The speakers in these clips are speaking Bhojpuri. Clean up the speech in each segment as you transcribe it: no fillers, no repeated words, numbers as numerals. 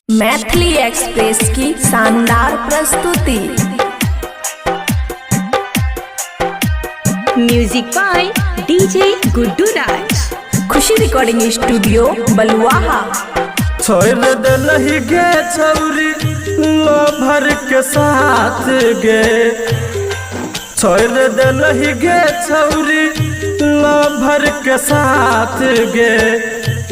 मैथिली एक्सप्रेस की शानदार प्रस्तुति। Music by DJ Guddu Raj. खुशी रिकॉर्डिंग स्टूडियो बलुआहा। छोड़ दलही गे छौरी लो भर के साथ गे, छोड़ दलही गे छौरी लो भर के साथ गे।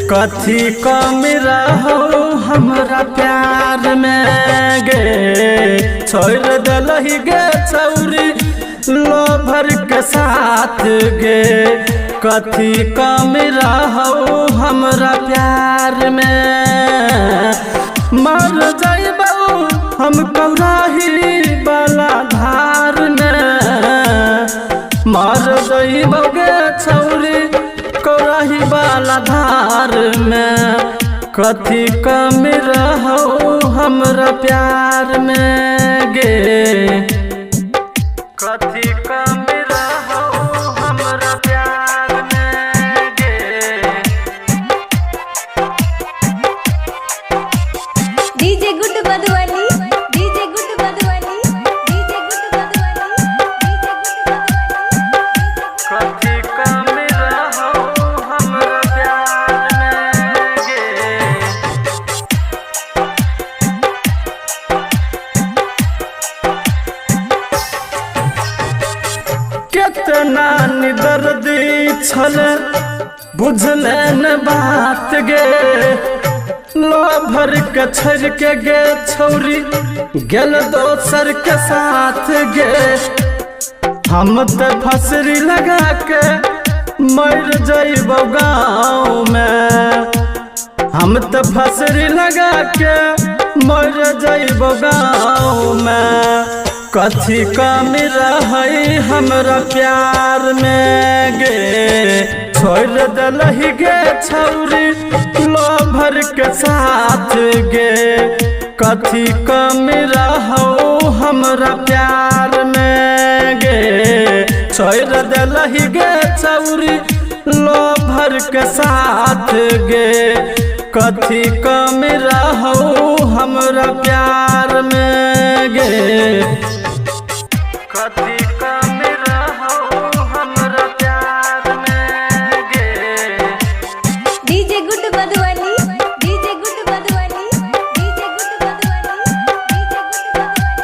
कथी कमी रहो हमरा प्यार में गे, छोड़ दलही गे छौरी लो भर के साथ गे। कथी कमी रहो हमरा प्यार में, मर जाइबो हम कौराही वाला धार में। मर जाइबो गे छौरी कौराही वाला धार में। कथी कमी रहो हमरा प्यार में गे, कथी कमी रहो हमरा प्यार में गे। DJ Guddu Madhubani, DJ Guddu Madhubani, DJ Guddu Madhubani, DJ Guddu Madhubani. कथी कमी रहो हमरा प्यार में गे। कितना निदर्दी छल बुझले न बात गे। लो भर के छोड़ के गे छौरी गेल दोसर के साथ गे। हम तो फसरी लगा के मर जाइबो गाँव में। हम तो फसरी लगा के मर जाइबो गाँव में। कथी कमी रही हमरा प्यार में गे, छोड़ दलही गे छौरी लो भर के साथ गे। कथी कमी रहो हमरा प्यार में गे, छोड़ दलही गे छौरी लो भर के साथ गे। कथी कमी रहो हमरा प्यार में गे, कथी कमी रहो हमरा प्यार में गे। DJ Guddu Madhubani, DJ Guddu Madhubani, DJ Guddu Madhubani, DJ Guddu Madhubani.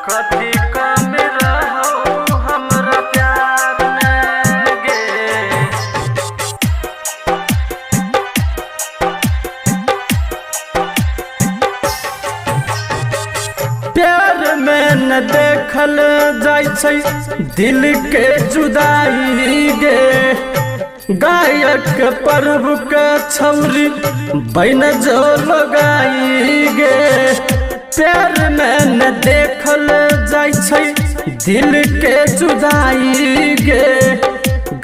कथी कमी रहो हमरा प्यार में गे। प्यार में न देखल जाय छै दिल के जुदाई गे। गायक पर्व के छौरी बैन जो लगाई गे। प्यार में न देखल जाय छै दिल के जुदाई गे।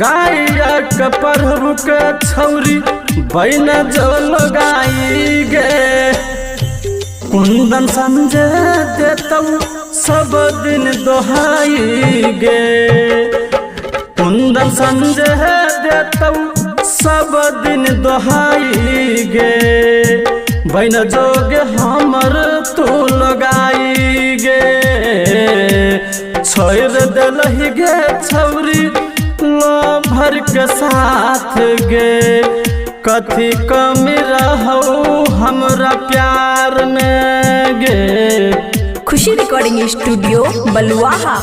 गायक पर्व के छौरी बैन जो लगाई गे। कुंदन संजय देतौ सब दिन दोहाई गे। कुंदन संजय देतौ सब दिन दोहाई गे। बैन जोग हमर तू लगाई गे। छोड़ दलही गे छौरी लो भर के साथ गे। कथी कमी रहो हमरा प्यार में गे। खुशी रिकॉर्डिंग स्टूडियो बलुआहा।